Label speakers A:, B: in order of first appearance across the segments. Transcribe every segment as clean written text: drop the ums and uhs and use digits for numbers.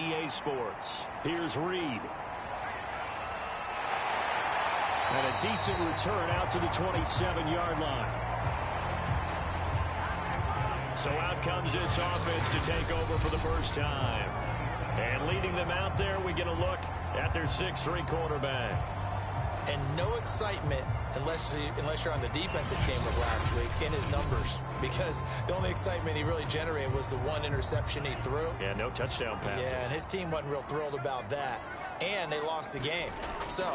A: EA Sports. Here's Reed. And a decent return out to the 27-yard line. So out comes this offense to take over for the first time. And leading them out there, we get a look at their 6'3" quarterback.
B: And no excitement unless you're on the defensive team of last week in his numbers. Because the only excitement he really generated was the one interception he threw.
A: Yeah, no touchdown passes.
B: Yeah, and his team wasn't real thrilled about that. And they lost the game. So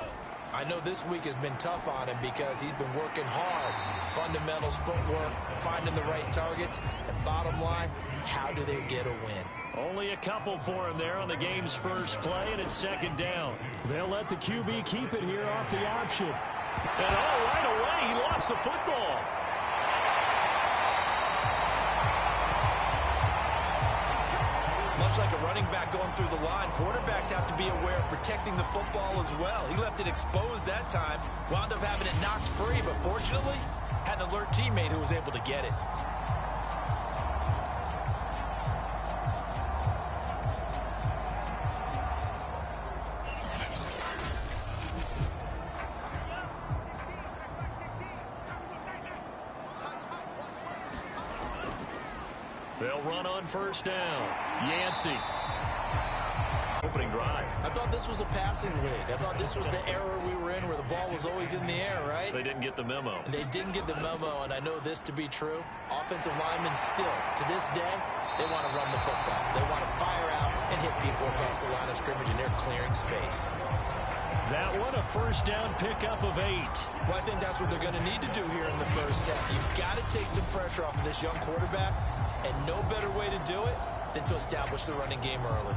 B: I know this week has been tough on him because he's been working hard. Fundamentals, footwork, finding the right targets. And bottom line, how do they get a win?
A: Only a couple for him there on the game's first play, and it's second down. They'll let the QB keep it here off the option. And right away, he lost the football.
B: Much like a running back going through the line, quarterbacks have to be aware of protecting the football as well. He left it exposed that time, wound up having it knocked free, but fortunately, had an alert teammate who was able to get it.
A: They'll run on first down. Yancey. Opening drive.
B: I thought this was a passing league. I thought this was the era we were in where the ball was always in the air, right?
A: They didn't get the memo.
B: And they didn't get the memo, and I know this to be true. Offensive linemen still, to this day, they want to run the football. They want to fire out and hit people across the line of scrimmage, and they're clearing space.
A: That one, a first down pickup of 8.
B: Well, I think that's what they're going to need to do here in the first half. You've got to take some pressure off of this young quarterback, and no better way to do it than to establish the running game early.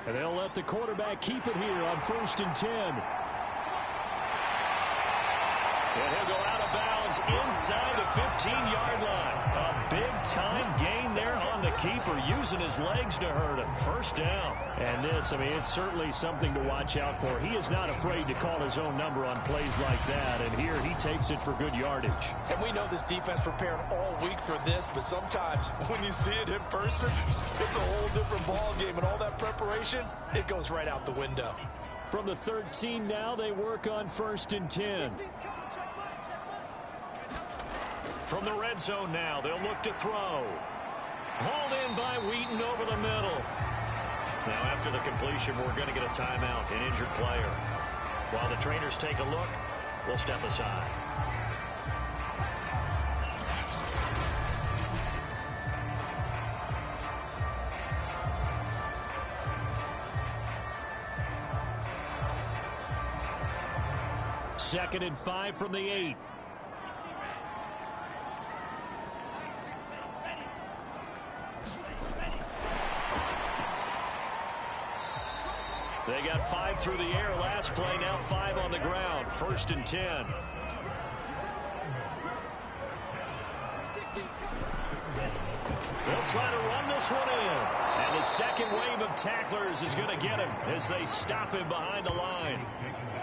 A: And they'll let the quarterback keep it here on 1st and 10. And he'll go out of bounds inside the 15-yard line. A big-time gain there on the keeper, using his legs to hurt him. First down. And this, I mean, it's certainly something to watch out for. He is not afraid to call his own number on plays like that. And here he takes it for good yardage.
B: And we know this defense prepared all week for this, but sometimes when you see it in person, it's a whole different ball game. And all that preparation, it goes right out the window.
A: From the 13 now, they work on 1st and 10. From the red zone now, they'll look to throw. Hauled in by Wheaton over the middle. Now after the completion, we're going to get a timeout, an injured player. While the trainers take a look, we'll step aside. Second and 5 from the 8. They got 5 through the air last play, now 5 on the ground. 1st and 10. They'll try to run this one in. And the second wave of tacklers is going to get him as they stop him behind the line.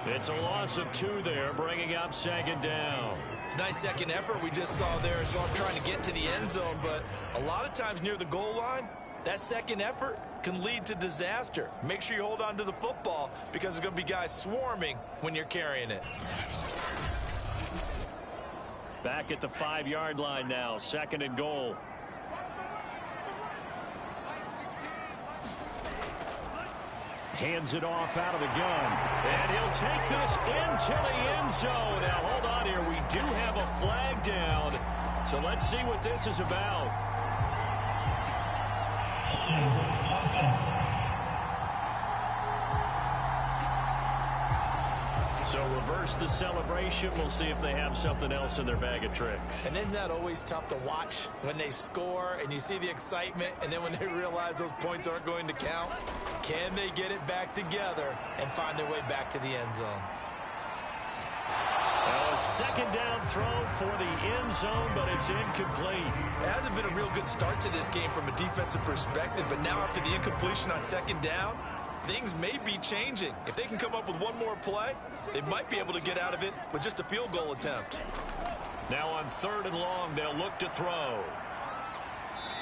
A: It's a loss of 2 there, bringing up 2nd down.
B: It's a nice second effort we just saw there. So I'm trying to get to the end zone, but a lot of times near the goal line, that second effort can lead to disaster. Make sure you hold on to the football because there's going to be guys swarming when you're carrying it.
A: Back at the 5-yard line now, 2nd and goal. Hands it off out of the gun. And he'll take this into the end zone. Now, hold on here. We do have a flag down. So let's see what this is about. So reverse the celebration. We'll see if they have something else in their bag of tricks.
B: And isn't that always tough to watch when they score and you see the excitement, and then when they realize those points aren't going to count? Can they get it back together and find their way back to the end zone?
A: A second down throw for the end zone, but it's incomplete.
B: It hasn't been a real good start to this game from a defensive perspective, but now after the incompletion on 2nd down, things may be changing. If they can come up with one more play, they might be able to get out of it with just a field goal attempt.
A: Now on 3rd and long, they'll look to throw.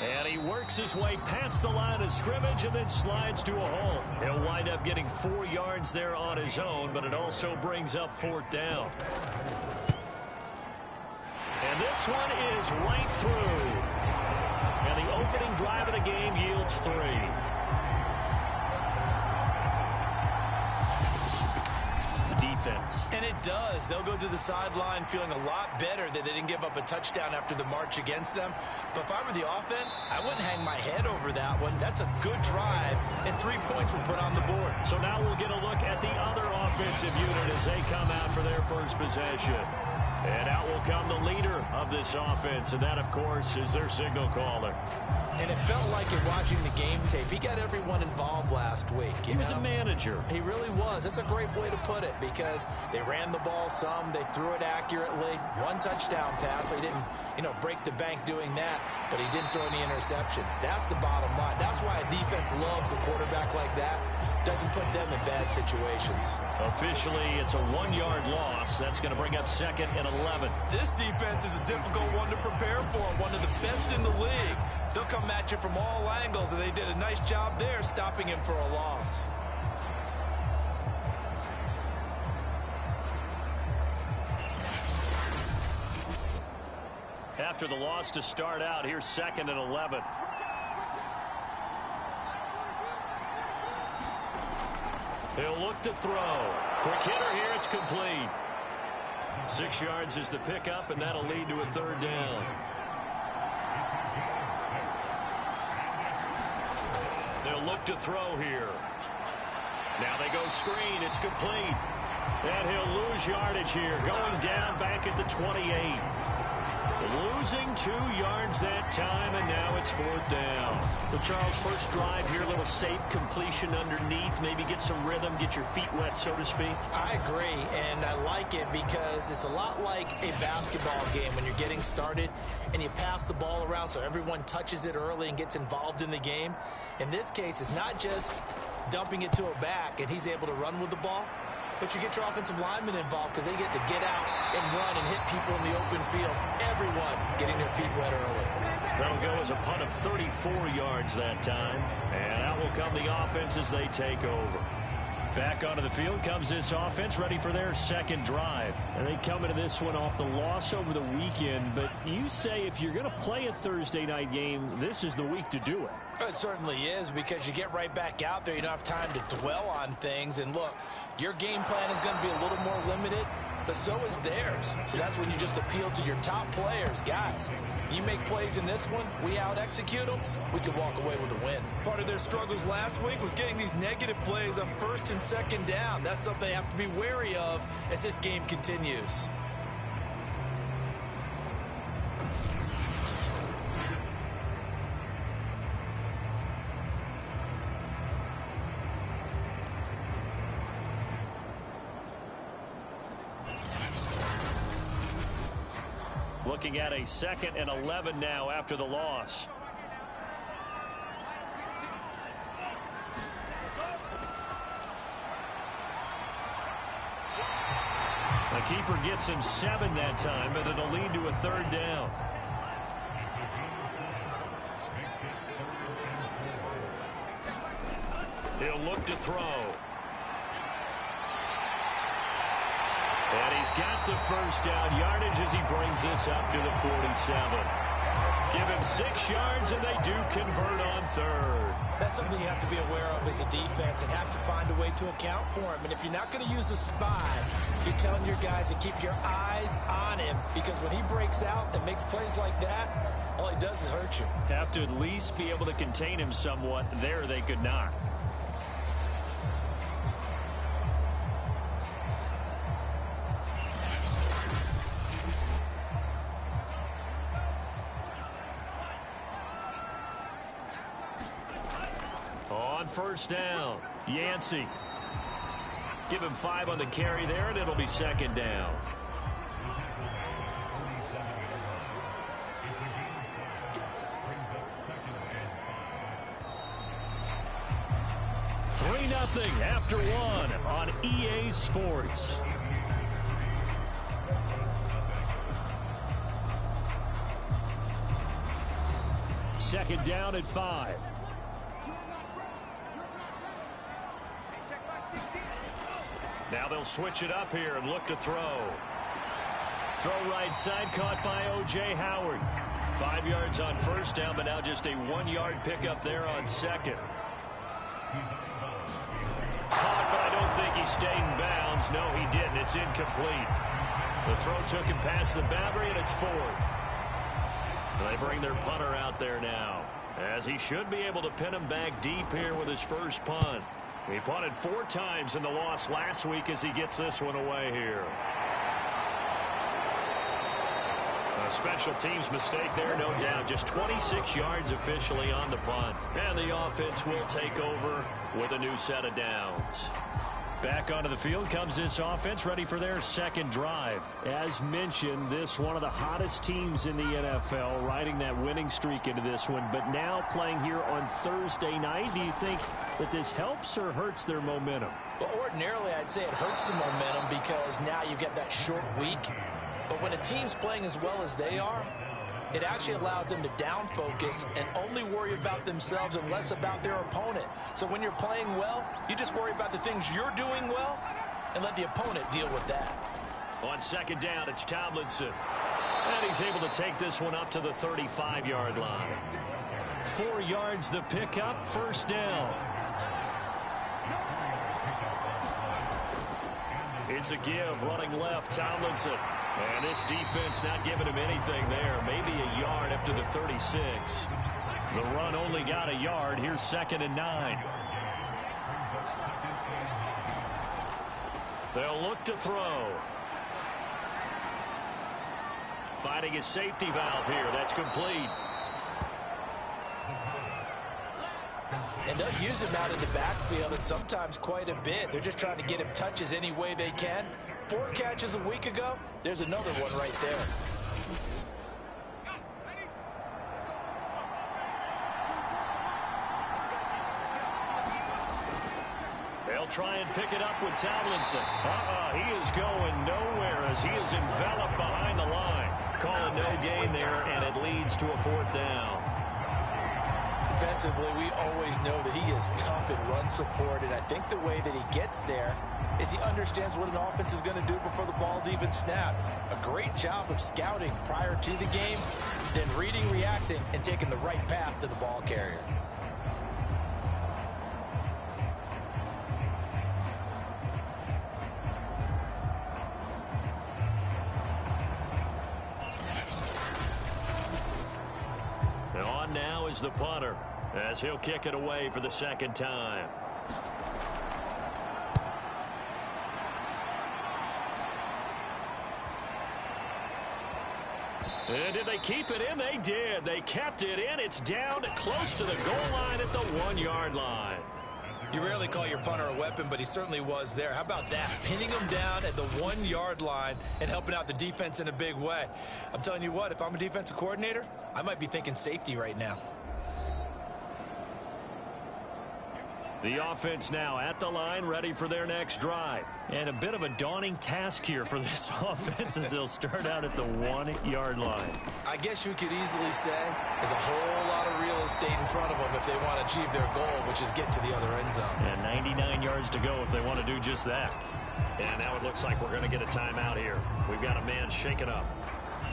A: And he works his way past the line of scrimmage and then slides to a hole. He'll wind up getting 4 yards there on his own, but it also brings up 4th down. And this one is right through. And the opening drive of the game yields 3. Defense.
B: And it does. They'll go to the sideline feeling a lot better that they didn't give up a touchdown after the march against them. But if I were the offense, I wouldn't hang my head over that one. That's a good drive, and 3 points were put on the board.
A: So now we'll get a look at the other offensive unit as they come out for their first possession. And out will come the leader of this offense, and that, of course, is their signal caller.
B: And it felt like in watching the game tape, he got everyone involved last week.
A: He was a manager.
B: He really was. That's a great way to put it because they ran the ball some, they threw it accurately. 1 touchdown pass, so he didn't, break the bank doing that, but he didn't throw any interceptions. That's the bottom line. That's why a defense loves a quarterback like that. Doesn't put them in bad situations.
A: Officially, it's a 1-yard loss. That's going to bring up 2nd and 11.
B: This defense is a difficult one to prepare for, one of the best in the league. They'll come at you from all angles, and they did a nice job there stopping him for a loss.
A: After the loss to start out, here's 2nd and 11. He'll look to throw. Quick hitter here, it's complete. 6 yards is the pickup, and that'll lead to a 3rd down. They'll look to throw here. Now they go screen, it's complete. And he'll lose yardage here, going down back at the 28. Losing 2 yards that time, and now it's 4th down. So, Charles, first drive here, a little safe completion underneath, maybe get some rhythm, get your feet wet, so to speak.
B: I agree, and I like it because it's a lot like a basketball game when you're getting started and you pass the ball around so everyone touches it early and gets involved in the game. In this case, it's not just dumping it to a back and he's able to run with the ball, but you get your offensive linemen involved because they get to get out and run and hit people in the open field. Everyone getting their feet wet early.
A: That'll go as a punt of 34 yards that time. And out will come the offense as they take over. Back onto the field comes this offense, ready for their 2nd drive. And they come into this one off the loss over the weekend. But you say if you're going to play a Thursday night game, this is the week to do it.
B: It certainly is because you get right back out there. You don't have time to dwell on things. And look, your game plan is going to be a little more limited, but so is theirs. So that's when you just appeal to your top players. Guys, you make plays in this one, we out-execute them, we can walk away with a win. Part of their struggles last week was getting these negative plays on 1st and 2nd down. That's something they have to be wary of as this game continues.
A: Looking at a 2nd and 11 now after the loss. The keeper gets him 7 that time, but it'll lead to a 3rd down. He'll look to throw. And he's got the 1st down yardage as he brings this up to the 47. Give him 6 yards, and they do convert on 3rd.
B: That's something you have to be aware of as a defense and have to find a way to account for him. And if you're not going to use a spy, you're telling your guys to keep your eyes on him because when he breaks out and makes plays like that, all he does is hurt you.
A: Have to at least be able to contain him somewhat. There they could not. On 1st down, Yancey. Give him 5 on the carry there, and it'll be 2nd down. 3-0 after one on EA Sports. Second down at 5. Now they'll switch it up here and look to throw. Throw right side, caught by O.J. Howard. 5 yards on first down, but now just a 1-yard pickup there on second. Caught, but I don't think he stayed in bounds. No, he didn't. It's incomplete. The throw took him past the boundary, and it's 4th. They bring their punter out there now, as he should be able to pin him back deep here with his first punt. He punted 4 times in the loss last week as he gets this one away here. A special teams mistake there, no doubt. Just 26 yards officially on the punt. And the offense will take over with a new set of downs. Back onto the field comes this offense, ready for their second drive. As mentioned, this one of the hottest teams in the NFL, riding that winning streak into this one, but now playing here on Thursday night. Do you think that this helps or hurts their momentum?
B: Well, ordinarily, I'd say it hurts the momentum because now you get that short week. But when a team's playing as well as they are, it actually allows them to down focus and only worry about themselves and less about their opponent. So when you're playing well, you just worry about the things you're doing well and let the opponent deal with that.
A: On second down, it's Tomlinson. And he's able to take this one up to the 35-yard line. 4 yards the pickup, first down. It's a give, running left, Tomlinson. And this defense not giving him anything there. Maybe a yard up to the 36. The run only got a yard. Here's 2nd and 9. They'll look to throw. Finding his safety valve here. That's complete.
B: And they'll use him out in the backfield, and sometimes quite a bit. They're just trying to get him touches any way they can. 4 catches a week ago. There's another one right there.
A: They'll try and pick it up with Tomlinson. He is going nowhere as he is enveloped behind the line. Call a no gain there, and it leads to a 4th down.
B: Defensively, we always know that he is tough in run support, and I think the way that he gets there is he understands what an offense is going to do before the ball's even snapped. A great job of scouting prior to the game, then reading, reacting, and taking the right path to the ball carrier.
A: And on now is the punter, as he'll kick it away for the 2nd time. And did they keep it in? They did. They kept it in. It's down close to the goal line at the 1-yard line.
B: You rarely call your punter a weapon, but he certainly was there. How about that? Pinning him down at the 1-yard line and helping out the defense in a big way. I'm telling you what, if I'm a defensive coordinator, I might be thinking safety right now.
A: The offense now at the line, ready for their next drive. And a bit of a daunting task here for this offense as they'll start out at the 1-yard line.
B: I guess you could easily say there's a whole lot of real estate in front of them if they want to achieve their goal, which is get to the other end zone.
A: And 99 yards to go if they want to do just that. And now it looks like we're going to get a timeout here. We've got a man shaken up.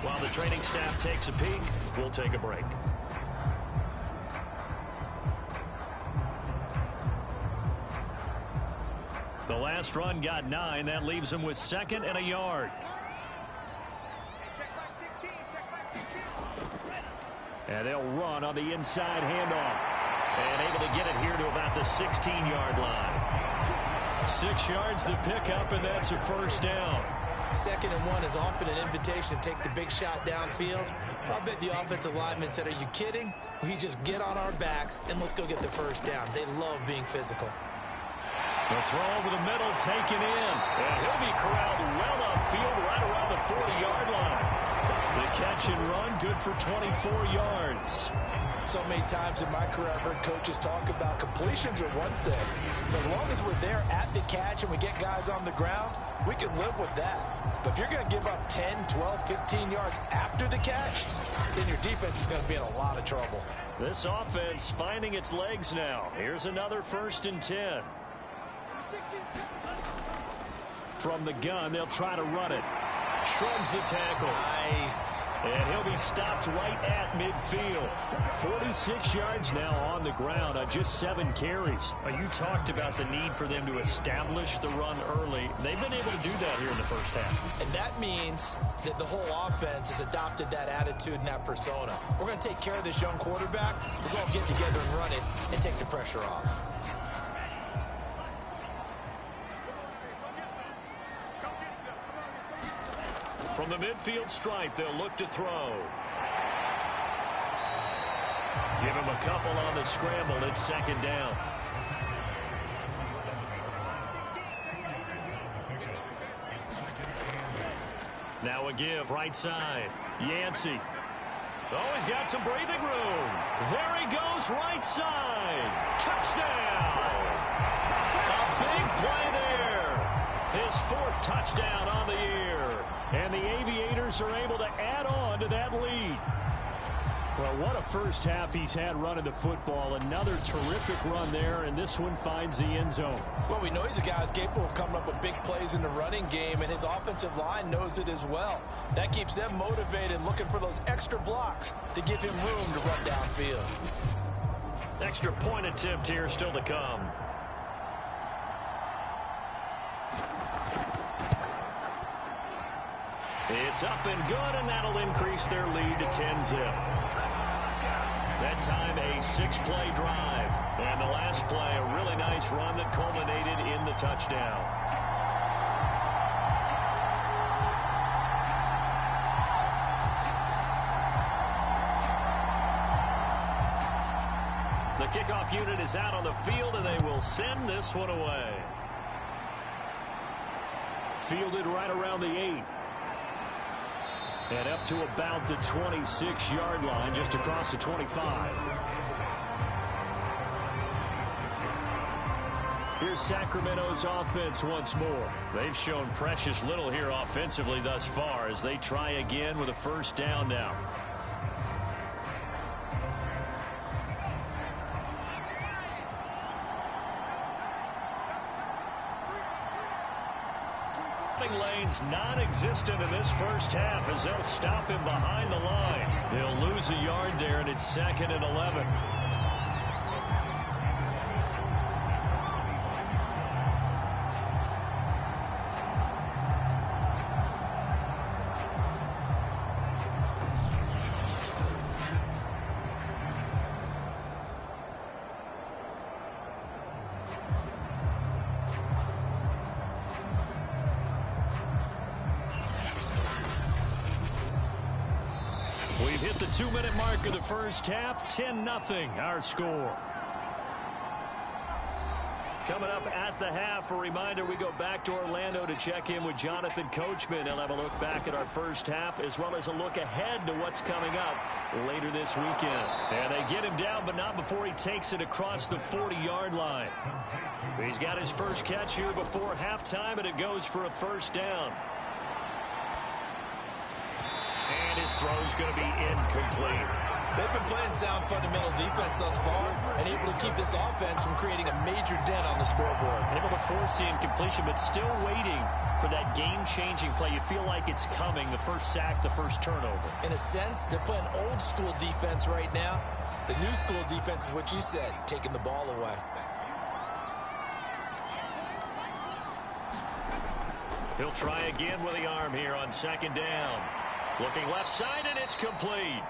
A: While the training staff takes a peek, we'll take a break. The last run got 9. That leaves them with 2nd and a yard. And they'll run on the inside handoff. And able to get it here to about the 16-yard line. 6 yards the pickup, and that's a first down.
B: 2nd and 1 is often an invitation to take the big shot downfield. I'll bet the offensive lineman said, are you kidding? We just get on our backs and let's go get the first down. They love being physical.
A: The throw over the middle taken in. And he'll be corralled well upfield right around the 40-yard line. The catch and run good for 24 yards.
B: So many times in my career, I've heard coaches talk about completions are one thing. As long as we're there at the catch and we get guys on the ground, we can live with that. But if you're going to give up 10, 12, 15 yards after the catch, then your defense is going to be in a lot of trouble.
A: This offense finding its legs now. Here's another 1st and 10. From the gun, they'll try to run it. Shrugs the tackle.
B: Nice.
A: And he'll be stopped right at midfield. 46 yards now on the ground on just 7 carries. You talked about the need for them to establish the run early. They've been able to do that here in the first half.
B: And that means that the whole offense has adopted that attitude and that persona. We're going to take care of this young quarterback. Let's all get together and run it and take the pressure off.
A: From the midfield stripe, they'll look to throw. Give him a couple on the scramble. It's 2nd down. Now a give right side. Yancey. Oh, he's got some breathing room. There he goes right side. Touchdown. A big play there. His 4th touchdown on the year. And the Aviators are able to add on to that lead. Well, what a first half he's had running the football. Another terrific run there, and this one finds the end zone.
B: Well, we know he's a guy who's capable of coming up with big plays in the running game, and his offensive line knows it as well. That keeps them motivated, looking for those extra blocks to give him room to run downfield.
A: Extra point attempt here still to come. It's up and good, and that'll increase their lead to 10-zip. That time, a 6-play drive. And the last play, a really nice run that culminated in the touchdown. The kickoff unit is out on the field, and they will send this one away. Fielded right around the 8. And up to about the 26-yard line, just across the 25. Here's Sacramento's offense once more. They've shown precious little here offensively thus far as they try again with a 1st down now. Lanes non-existent in this first half as they'll stop him behind the line. They'll lose a yard there, and it's 2nd and 11. We've hit the 2-minute mark of the first half. 10-0 our score. Coming up at the half, a reminder we go back to Orlando to check in with Jonathan Coachman. He'll have a look back at our first half as well as a look ahead to what's coming up later this weekend. And they get him down, but not before he takes it across the 40-yard line. He's got his first catch here before halftime, and it goes for a 1st down. And his throw's going to be incomplete.
B: They've been playing sound fundamental defense thus far and able to keep this offense from creating a major dent on the scoreboard.
A: Able to force the incompletion, but still waiting for that game-changing play. You feel like it's coming, the first sack, the first turnover.
B: In a sense, they're playing old-school defense right now. The new-school defense is what you said, taking the ball away.
A: He'll try again with the arm here on 2nd down. Looking left side, and it's complete.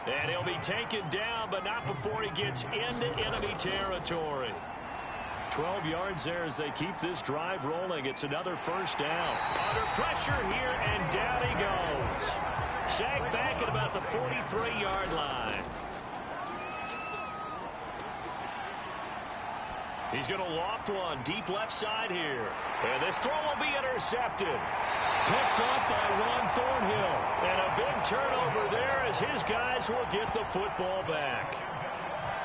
A: And he'll be taken down, but not before he gets into enemy territory. 12 yards there as they keep this drive rolling. It's another 1st down. Under pressure here, and down he goes. Sacked back at about the 43-yard line. He's going to loft one deep left side here. And this throw will be intercepted. Picked off by Ron Thornhill. And a big turnover there as his guys will get the football back.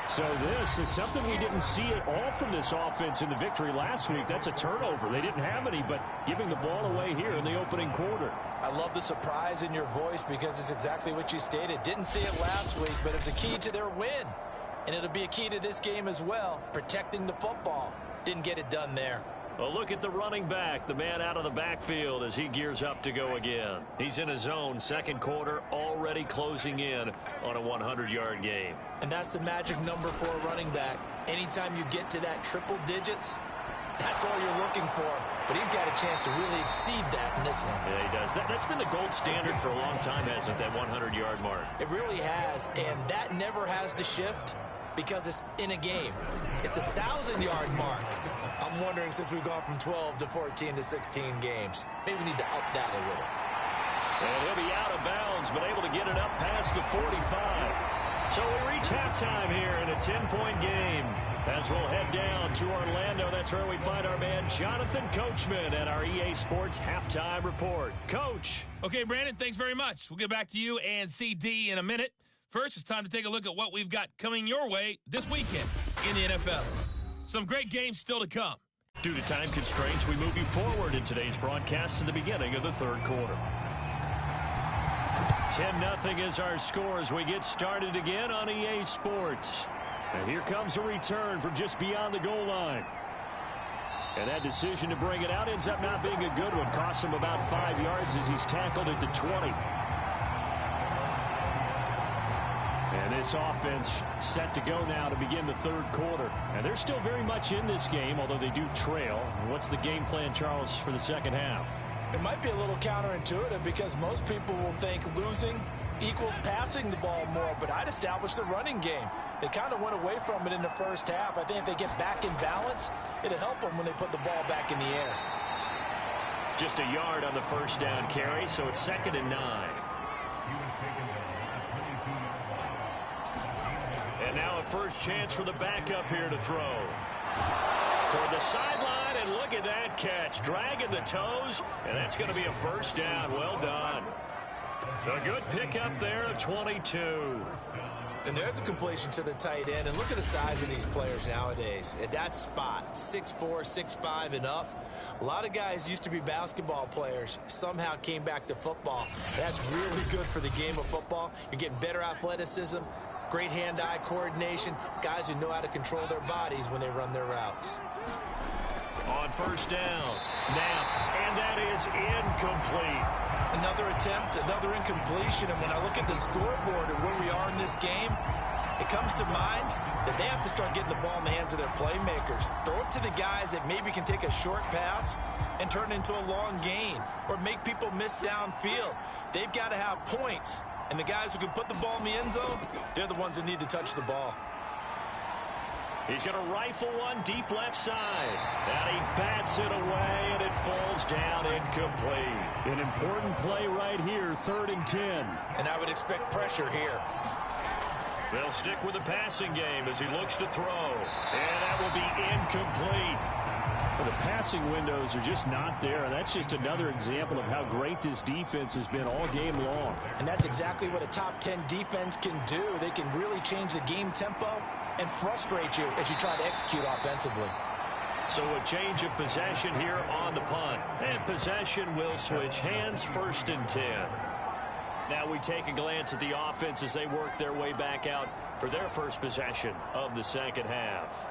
A: So this is something we didn't see at all from this offense in the victory last week. That's a turnover. They didn't have any, but giving the ball away here in the opening quarter.
B: I love the surprise in your voice because it's exactly what you stated. Didn't see it last week, but it's a key to their win. And it'll be a key to this game as well, protecting the football. Didn't get it done there.
A: A look at the running back, the man out of the backfield as he gears up to go again. He's in his zone, second quarter, already closing in on a 100-yard game.
B: And that's the magic number for a running back. Anytime you get to that triple digits, that's all you're looking for. But he's got a chance to really exceed that in this one.
A: Yeah, he does. That's been the gold standard for a long time, hasn't it, that 100-yard mark?
B: It really has, and that never has to shift because it's in a game. It's a 1,000-yard mark. I'm wondering, since we've gone from 12 to 14 to 16 games, maybe we need to up that a little.
A: And he'll be out of bounds, but able to get it up past the 45. So we reach halftime here in a 10-point game. As we'll head down to Orlando, that's where we find our man Jonathan Coachman at our EA Sports Halftime Report. Coach.
C: Okay, Brandon, thanks very much. We'll get back to you and CD in a minute. First, it's time to take a look at what we've got coming your way this weekend in the NFL. Some great games still to come.
A: Due to time constraints, we move you forward in today's broadcast to the beginning of the third quarter. 10-0 is our score as we get started again on EA Sports. And here comes a return from just beyond the goal line. And that decision to bring it out ends up not being a good one. Costs him about 5 yards as he's tackled at the 20. And this offense set to go now to begin the third quarter. And they're still very much in this game, although they do trail. What's the game plan, Charles, for the second half?
B: It might be a little counterintuitive because most people will think losing equals passing the ball more, but I'd establish the running game. They kind of went away from it in the first half. I think if they get back in balance, it'll help them when they put the ball back in the air.
A: Just a yard on the first down carry, so it's 2nd and 9. And now a first chance for the backup here to throw. Toward the sideline, and look at that catch. Dragging the toes, and that's going to be a first down. Well done. A good pickup there at 22.
B: And there's a completion to the tight end. And look at the size of these players nowadays. At that spot, 6'4", 6'5", and up. A lot of guys used to be basketball players, somehow came back to football. That's really good for the game of football. You're getting better athleticism, great hand-eye coordination, guys who know how to control their bodies when they run their routes.
A: On first down, Knapp, and that is incomplete.
B: Another attempt, another incompletion, and when I look at the scoreboard and where we are in this game, it comes to mind that they have to start getting the ball in the hands of their playmakers. Throw it to the guys that maybe can take a short pass and turn it into a long gain or make people miss downfield. They've got to have points, and the guys who can put the ball in the end zone, they're the ones that need to touch the ball.
A: He's going to rifle one deep left side. And he bats it away, and it falls down incomplete. An important play right here, 3rd and 10.
B: And I would expect pressure here.
A: They'll stick with the passing game as he looks to throw. And that will be incomplete. Well, the passing windows are just not there. And that's just another example of how great this defense has been all game long.
B: And that's exactly what a top 10 defense can do. They can really change the game tempo and frustrate you as you try to execute offensively.
A: So a change of possession here on the punt. And possession will switch hands, 1st and 10. Now we take a glance at the offense as they work their way back out for their first possession of the second half.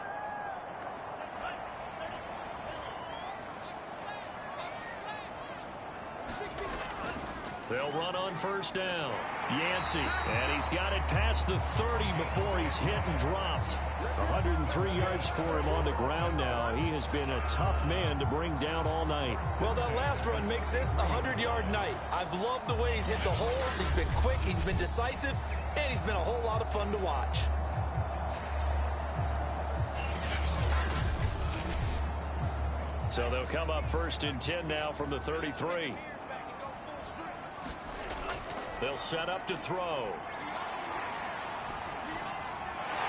A: They'll run on first down. Yancey, and he's got it past the 30 before he's hit and dropped. 103 yards for him on the ground now. He has been a tough man to bring down all night.
B: Well, that last run makes this a 100-yard night. I've loved the way he's hit the holes. He's been quick, he's been decisive, and he's been a whole lot of fun to watch.
A: So they'll come up 1st and 10 now from the 33. They'll set up to throw.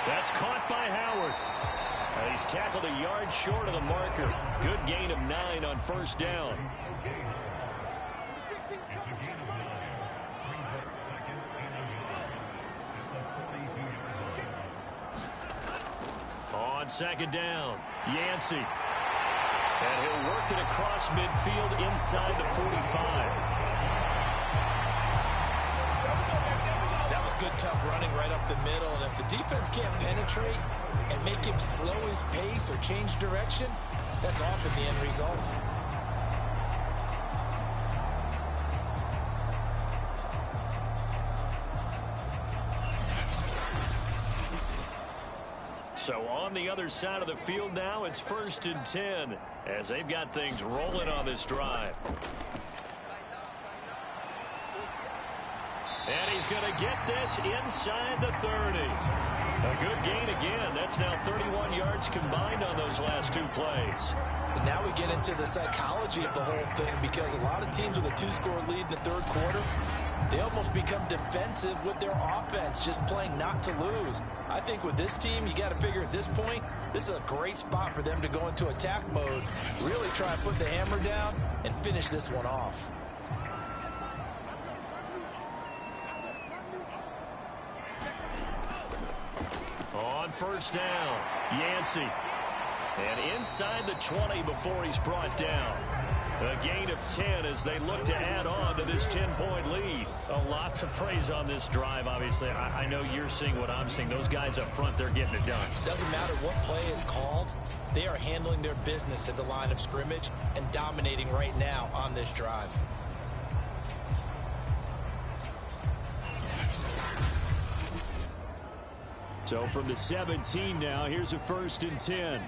A: That's caught by Howard. And he's tackled a yard short of the marker. Good gain of 9 on first down. On second down, Yancey. And he'll work it across midfield inside the 45.
B: That was good, tough running right up the middle. And if the defense can't penetrate and make him slow his pace or change direction, that's often the end result.
A: So on the other side of the field now, it's 1st and 10 as they've got things rolling on this drive. And he's going to get this inside the 30. A good gain again. That's now 31 yards combined on those last 2 plays.
B: And now we get into the psychology of the whole thing, because a lot of teams with a 2-score lead in the third quarter, they almost become defensive with their offense, just playing not to lose. I think with this team, you got to figure at this point, this is a great spot for them to go into attack mode, really try and put the hammer down and finish this one off.
A: On first down, Yancey. And inside the 20 before he's brought down. A gain of 10 as they look to add on to this 10-point lead. A lot to praise on this drive, obviously. I know you're seeing what I'm seeing. Those guys up front, they're getting it done.
B: Doesn't matter what play is called. They are handling their business at the line of scrimmage and dominating right now on this drive.
A: So from the 17 now, here's a 1st and 10.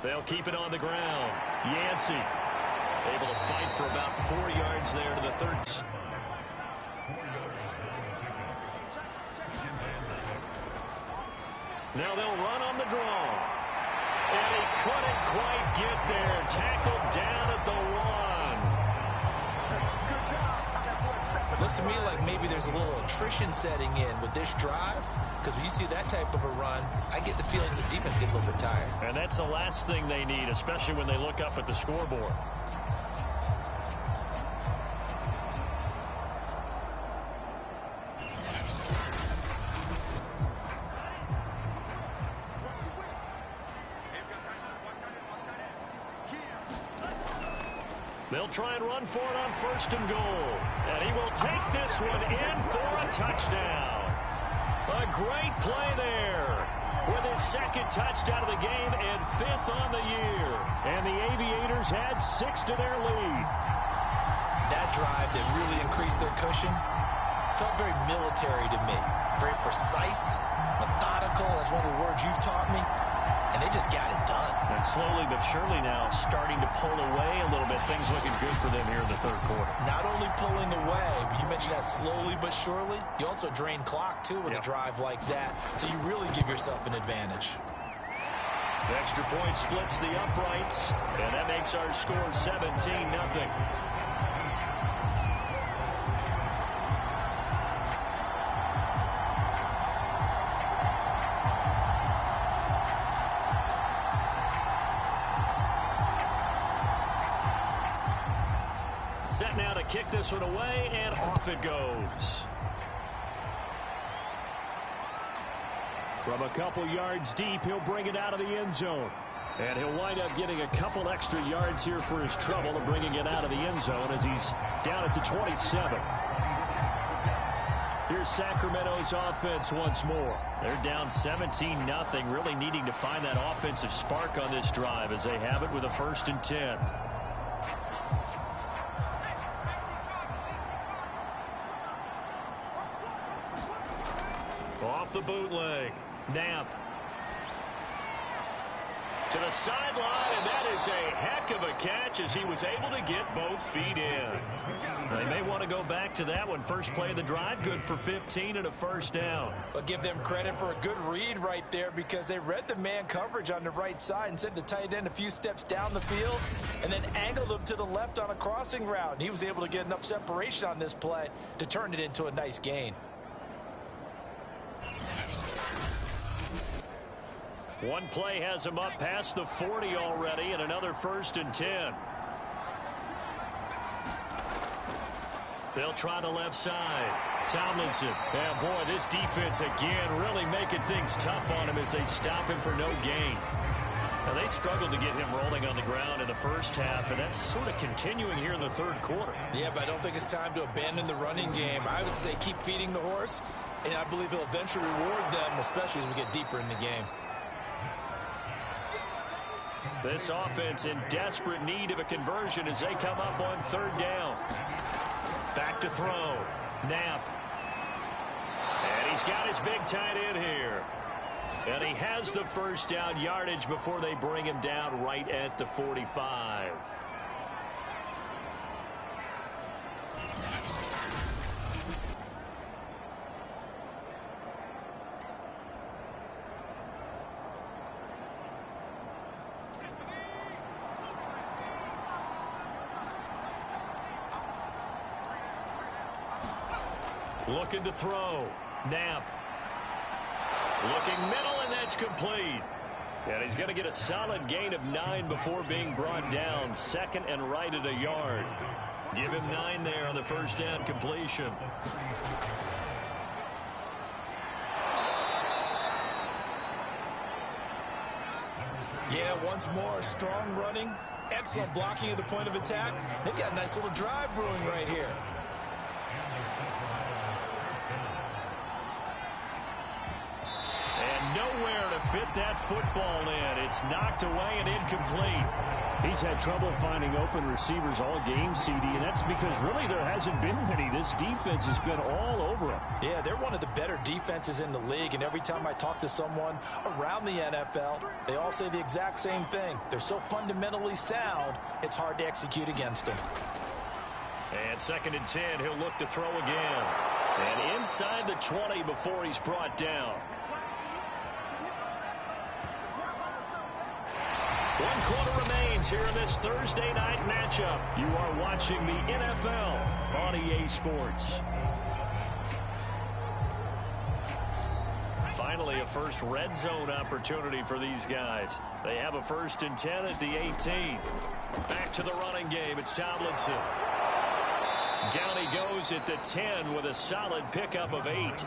A: They'll keep it on the ground. Yancey able to fight for about 4 yards there to the 13. Now they'll run on the draw. And he couldn't quite get there. Tackled down at the 1.
B: Looks to me like maybe there's a little attrition setting in with this drive, because when you see that type of a run, I get the feeling the defense gets a little bit tired.
A: And that's the last thing they need, especially when they look up at the scoreboard. They'll try and run for it on 1st and goal. And he will take this one in for a touchdown. A great play there with his 2nd touchdown of the game and 5th on the year. And the Aviators add 6 to their lead.
B: That drive that really increased their cushion felt very military to me. Very precise, methodical. That's one of the words you've taught me. And they just got it done.
A: And slowly but surely now starting to pull away a little bit. Things looking good for them here in the 3rd quarter.
B: Not only pulling away, but you mentioned that slowly but surely. You also drain clock, too, with a drive like that. So you really give yourself an advantage.
A: The extra point splits the uprights, and that makes our score 17-0. Set now to kick this one away, and off it goes. From a couple yards deep, he'll bring it out of the end zone. And he'll wind up getting a couple extra yards here for his trouble of bringing it out of the end zone as he's down at the 27. Here's Sacramento's offense once more. They're down 17-0, really needing to find that offensive spark on this drive as they have it with a 1st and 10. Off the bootleg. Knapp to the sideline, and that is a heck of a catch as he was able to get both feet in. They may want to go back to that one. First play of the drive, good for 15 and a 1st down.
B: I'll give them credit for a good read right there, because they read the man coverage on the right side and sent the tight end a few steps down the field and then angled him to the left on a crossing route. And he was able to get enough separation on this play to turn it into a nice gain.
A: One play has him up past the 40 already, and another 1st and 10. They'll try the left side. Tomlinson. Yeah, boy, this defense again really making things tough on him as they stop him for no gain. Now, they struggled to get him rolling on the ground in the first half, and that's sort of continuing here in the third quarter.
B: Yeah, but I don't think it's time to abandon the running game. I would say keep feeding the horse, and I believe he'll eventually reward them, especially as we get deeper in the game.
A: This offense in desperate need of a conversion as they come up on 3rd down. Back to throw. Knapp. And he's got his big tight end here. And he has the 1st down yardage before they bring him down right at the 45. Looking to throw. Knapp. Looking middle, and that's complete. And he's going to get a solid gain of 9 before being brought down. 2nd and right at a yard. Give him 9 there on the 1st down completion.
B: Yeah, once more, strong running, excellent blocking at the point of attack. They've got a nice little drive brewing right here.
A: Nowhere to fit that football in. It's knocked away and incomplete. He's had trouble finding open receivers all game, CD, and that's because really there hasn't been many. This defense has been all over him.
B: Yeah, they're one of the better defenses in the league, and every time I talk to someone around the NFL, they all say the exact same thing. They're so fundamentally sound, it's hard to execute against them.
A: And 2nd and 10, he'll look to throw again. And inside the 20 before he's brought down. 1 quarter remains here in this Thursday night matchup. You are watching the NFL on EA Sports. Finally, a first red zone opportunity for these guys. They have a 1st and 10 at the 18. Back to the running game. It's Tomlinson. Down he goes at the 10 with a solid pickup of 8.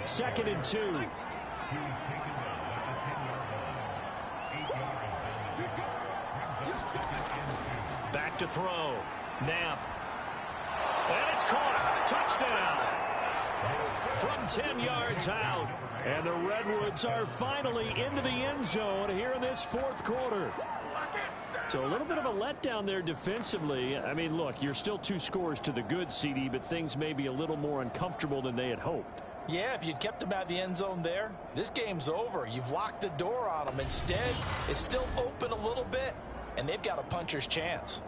A: 2nd and 2. Back to throw. Knapp. And it's caught. Touchdown. From 10 yards out. And the Redwoods are finally into the end zone here in this 4th quarter. So a little bit of a letdown there defensively. I mean, look, you're still 2 scores to the good, CD, but things may be a little more uncomfortable than they had hoped.
B: Yeah, if you'd kept them out of the end zone there, this game's over. You've locked the door on them. Instead, it's still open a little bit, and they've got a puncher's chance.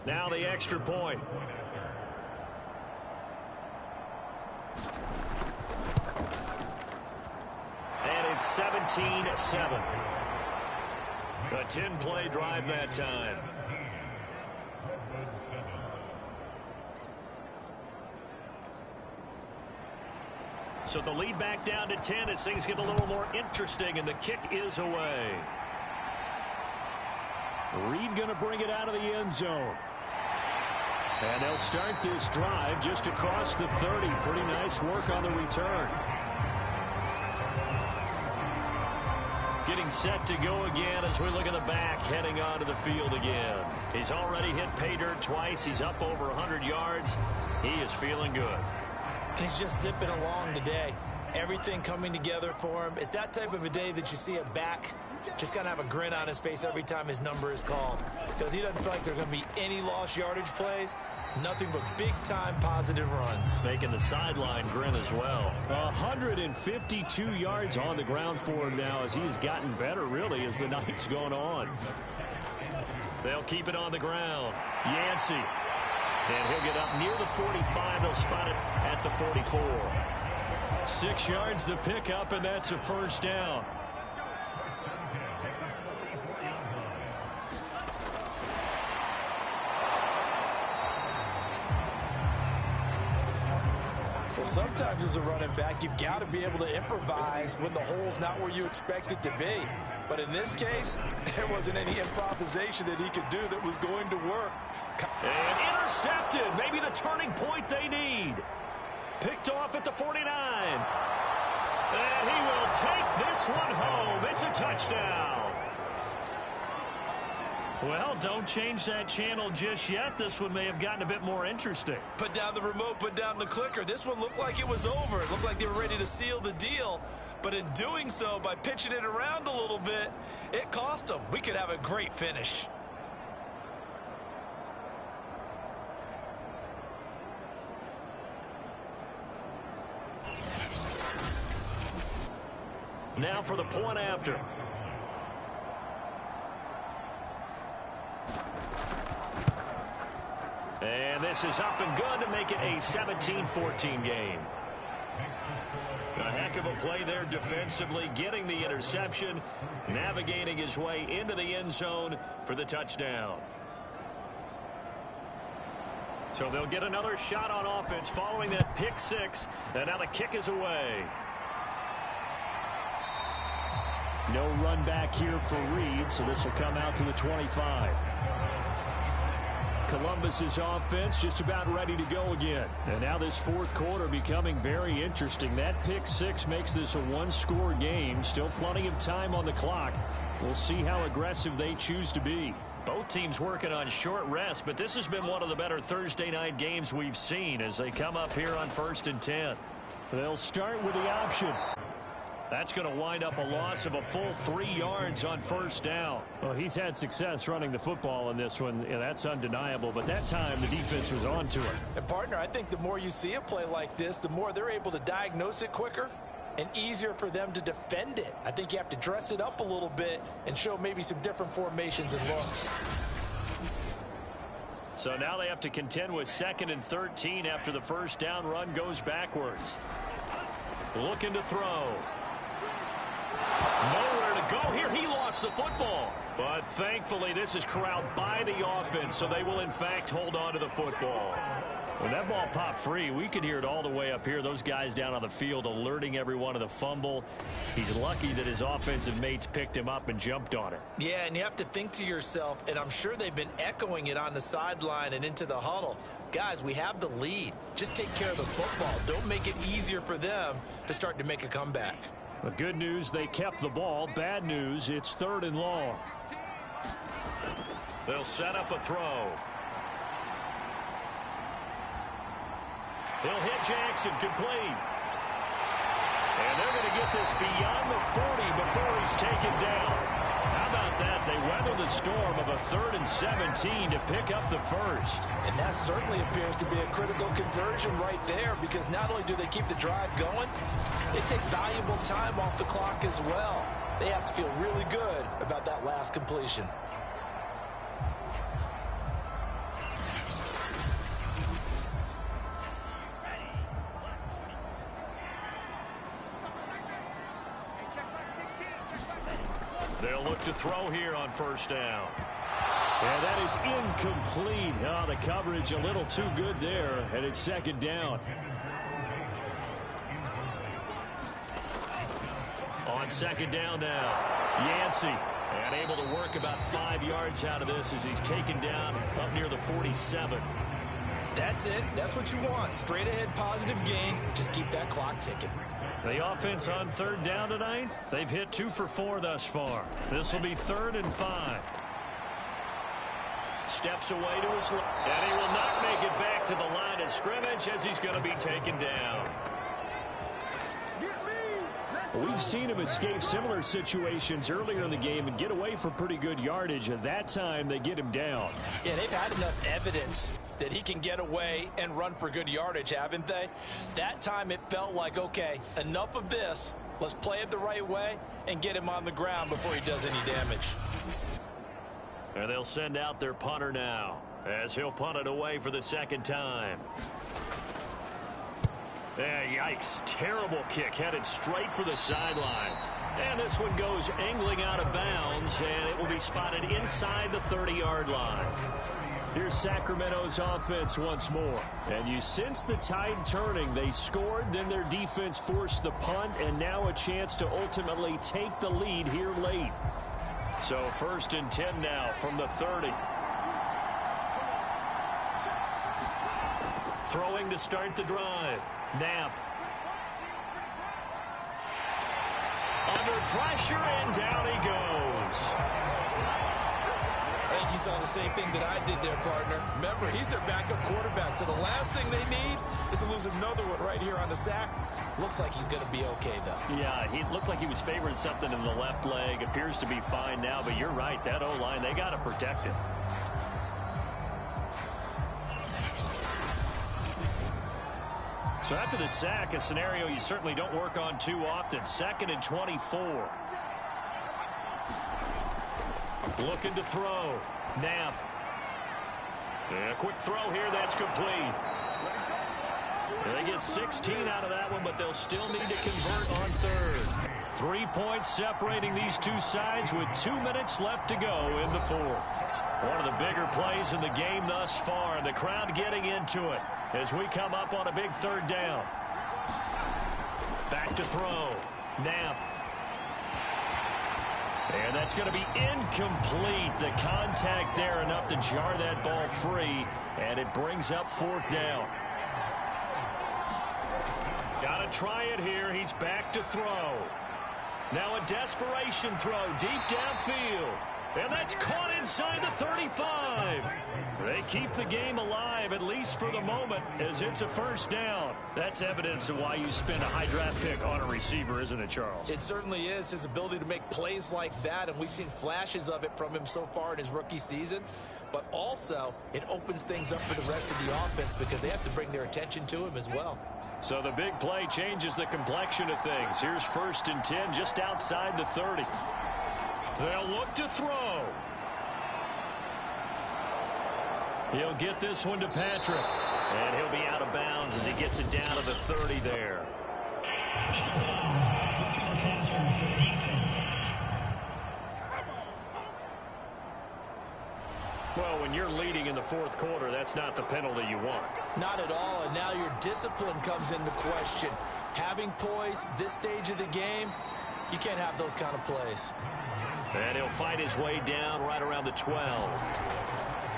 A: Now the extra point. And it's 17-7. A 10-play drive that time. So the lead back down to 10 as things get a little more interesting, and the kick is away. Reed going to bring it out of the end zone. And they'll start this drive just across the 30. Pretty nice work on the return. Getting set to go again as we look at the back, heading onto the field again. He's already hit pay dirt twice. He's up over 100 yards. He is feeling good.
B: He's just zipping along today. Everything coming together for him. It's that type of a day that you see a back just kind of have a grin on his face every time his number is called, because he doesn't feel like there are going to be any lost yardage plays. Nothing but big-time positive runs.
A: Making the sideline grin as well. 152 yards on the ground for him now as he has gotten better, really, as the night's gone on. They'll keep it on the ground. Yancey. And he'll get up near the 45. They'll spot it at the 44. 6 yards the pickup, and that's a first down.
B: Sometimes as a running back, you've got to be able to improvise when the hole's not where you expect it to be. But in this case, there wasn't any improvisation that he could do that was going to work.
A: And intercepted. Maybe the turning point they need. Picked off at the 49. And he will take this one home. It's a touchdown. Well, don't change that channel just yet. This one may have gotten a bit more interesting.
B: Put down the remote, put down the clicker. This one looked like it was over. It looked like they were ready to seal the deal. But in doing so, by pitching it around a little bit, it cost them. We could have a great finish.
A: Now for the point after. And this is up and good to make it a 17-14 game. A heck of a play there defensively, getting the interception, navigating his way into the end zone for the touchdown. So they'll get another shot on offense following that pick six, and now the kick is away. No run back here for Reed, so this will come out to the 25. Columbus's offense just about ready to go again. And now this fourth quarter becoming very interesting. That pick six makes this a one-score game. Still plenty of time on the clock. We'll see how aggressive they choose to be. Both teams working on short rest, but this has been one of the better Thursday night games we've seen as they come up here on 1st and 10. They'll start with the option. That's going to wind up a loss of a full 3 yards on first down. Well, he's had success running the football in this one. Yeah, that's undeniable, but that time the defense was on to it.
B: And, partner, I think the more you see a play like this, the more they're able to diagnose it quicker and easier for them to defend it. I think you have to dress it up a little bit and show maybe some different formations and looks.
A: So now they have to contend with 2nd and 13 after the first down run goes backwards. Looking to throw. Nowhere to go here. He lost the football. But thankfully, this is corralled by the offense, so they will, in fact, hold on to the football. When that ball popped free, we could hear it all the way up here. Those guys down on the field alerting everyone of the fumble. He's lucky that his offensive mates picked him up and jumped on it.
B: Yeah, and you have to think to yourself, and I'm sure they've been echoing it on the sideline and into the huddle. Guys, we have the lead. Just take care of the football. Don't make it easier for them to start to make a comeback.
A: The good news, they kept the ball. Bad news, it's 3rd and long. They'll set up a throw. He'll hit Jackson, complete. And they're going to get this beyond the 40 before he's taken down. How about that? They weather the storm of a 3rd and 17 to pick up the first.
B: And that certainly appears to be a critical conversion right there, because not only do they keep the drive going, they take valuable time off the clock as well. They have to feel really good about that last completion.
A: They'll look to throw here on first down. Yeah, that is incomplete. Oh, the coverage a little too good there, and it's 2nd down. On 2nd down now, Yancey, and able to work about 5 yards out of this as he's taken down up near the 47.
B: That's it. That's what you want. Straight ahead positive gain. Just keep that clock ticking.
A: The offense on 3rd down tonight, they've hit 2 for 4 thus far. This will be 3rd and 5. Steps away to his left, and he will not make it back to the line of scrimmage as he's going to be taken down. We've seen him escape similar situations earlier in the game and get away for pretty good yardage. At that time, they get him down.
B: Yeah, they've had enough evidence that he can get away and run for good yardage, haven't they? That time it felt like, okay, enough of this. Let's play it the right way and get him on the ground before he does any damage.
A: And they'll send out their punter now as he'll punt it away for the 2nd time. Yikes. Terrible kick headed straight for the sidelines. And this one goes angling out of bounds, and it will be spotted inside the 30-yard line. Here's Sacramento's offense once more. And you sense the tide turning. They scored, then their defense forced the punt, and now a chance to ultimately take the lead here late. So 1st and 10 now from the 30. Throwing to start the drive. Knapp. Under pressure, and down he goes.
B: I think you saw the same thing that I did there, partner. Remember, he's their backup quarterback, so the last thing they need is to lose another one right here on the sack. Looks like he's going to be okay, though.
A: Yeah, he looked like he was favoring something in the left leg. Appears to be fine now, but you're right. That O-line, they got to protect it. So after the sack, a scenario you certainly don't work on too often. 2nd and 24. Looking to throw. Knapp. And a quick throw here. That's complete. They get 16 out of that one, but they'll still need to convert on 3rd. 3 points separating these two sides with 2 minutes left to go in the 4th. One of the bigger plays in the game thus far, and the crowd getting into it as we come up on a big 3rd down. Back to throw. Knapp. And that's going to be incomplete. The contact there enough to jar that ball free, and it brings up 4th down. Got to try it here. He's back to throw. Now a desperation throw deep downfield. And that's caught inside the 35. They keep the game alive, at least for the moment, as it's a 1st down. That's evidence of why you spend a high draft pick on a receiver, isn't it, Charles?
B: It certainly is. His ability to make plays like that, and we've seen flashes of it from him so far in his rookie season. But also, it opens things up for the rest of the offense because they have to bring their attention to him as well.
A: So the big play changes the complexion of things. Here's 1st and 10 just outside the 30. They'll look to throw. He'll get this one to Patrick. And he'll be out of bounds as he gets it down to the 30 there. Well, when you're leading in the 4th quarter, that's not the penalty you want.
B: Not at all, and now your discipline comes into question. Having poise this stage of the game, you can't have those kind of plays.
A: And he'll fight his way down right around the 12.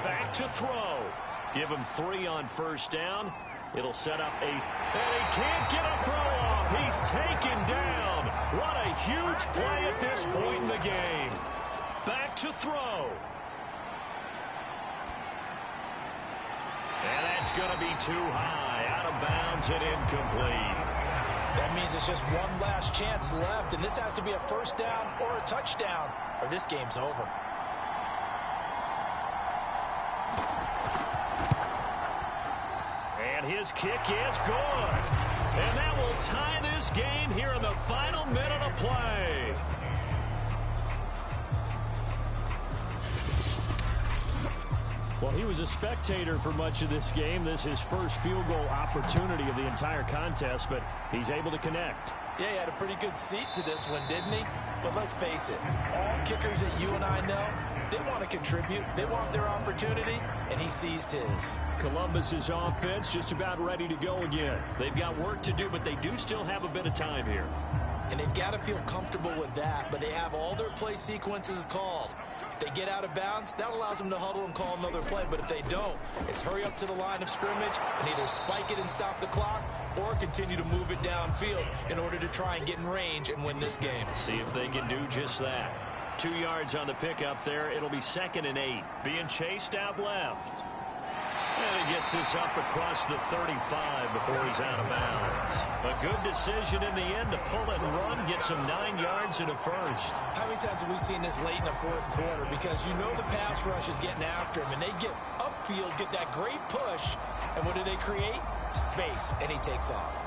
A: Back to throw. Give him 3 on 1st down. It'll set up and he can't get a throw off. He's taken down. What a huge play at this point in the game. Back to throw. And that's going to be too high. Out of bounds and incomplete.
B: That means it's just one last chance left, and this has to be a 1st down or a touchdown, or this game's over.
A: And his kick is good. And that will tie this game here in the final minute of play. Well, he was a spectator for much of this game. This is his first field goal opportunity of the entire contest, but he's able to connect.
B: Yeah, he had a pretty good seat to this one, didn't he? But let's face it, all kickers that you and I know, they want to contribute. They want their opportunity, and he seized his.
A: Columbus's offense just about ready to go again. They've got work to do, but they do still have a bit of time here.
B: And they've got to feel comfortable with that, but they have all their play sequences called. If they get out of bounds, that allows them to huddle and call another play. But if they don't, it's hurry up to the line of scrimmage and either spike it and stop the clock or continue to move it downfield in order to try and get in range and win this game.
A: See if they can do just that. 2 yards on the pickup there. It'll be 2nd and 8. Being chased out left. And he gets this up across the 35 before he's out of bounds. A good decision in the end to pull it and run, get some 9 yards and a 1st.
B: How many times have we seen this late in the 4th quarter? Because you know the pass rush is getting after him, and they get upfield, get that great push, and what do they create? Space, and he takes off.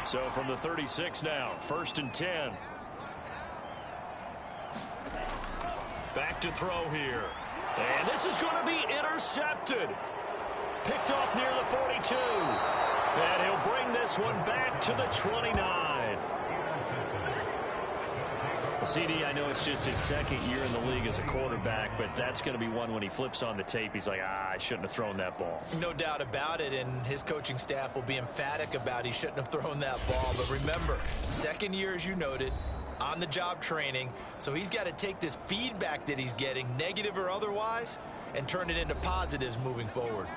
A: So from the 36 now, 1st and 10. Back to throw here. And this is going to be intercepted. Picked off near the 42. And he'll bring this one back to the 29. CD, I know it's just his second year in the league as a quarterback, but that's going to be one when he flips on the tape. He's like, I shouldn't have thrown that ball.
B: No doubt about it, and his coaching staff will be emphatic about he shouldn't have thrown that ball. But remember, second year, as you noted, on-the-job training, so he's got to take this feedback that he's getting, negative or otherwise, and turn it into positives moving forward.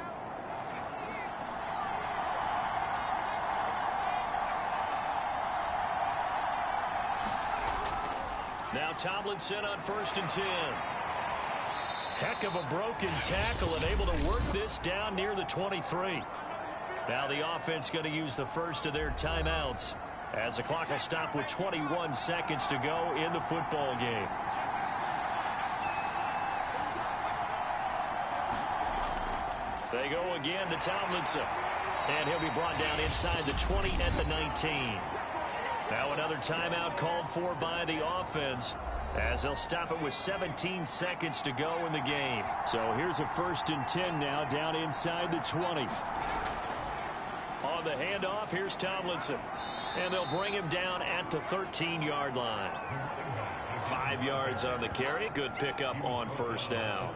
A: Now Tomlinson on 1st and 10. Heck of a broken tackle and able to work this down near the 23. Now the offense going to use the first of their timeouts as the clock will stop with 21 seconds to go in the football game. They go again to Tomlinson. And he'll be brought down inside the 20 at the 19. Now another timeout called for by the offense as they'll stop it with 17 seconds to go in the game. So here's a 1st and 10 now down inside the 20. On the handoff, here's Tomlinson. And they'll bring him down at the 13-yard line. 5 yards on the carry. Good pickup on 1st down.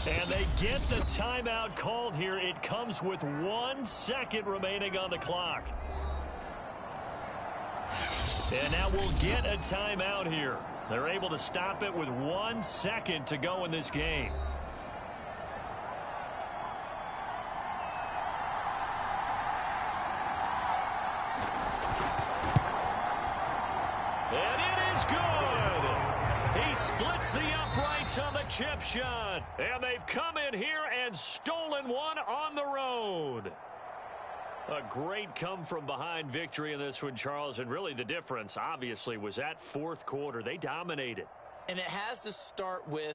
A: And they get the timeout called here. It comes with 1 second remaining on the clock. And now we'll get a timeout here. They're able to stop it with 1 second to go in this game. And it is good. He splits the uprights on the chip shot. And they've come in here and stolen one on the road. A great come-from-behind victory in this one, Charles. And really the difference, obviously, was that 4th quarter. They dominated.
B: And it has to start with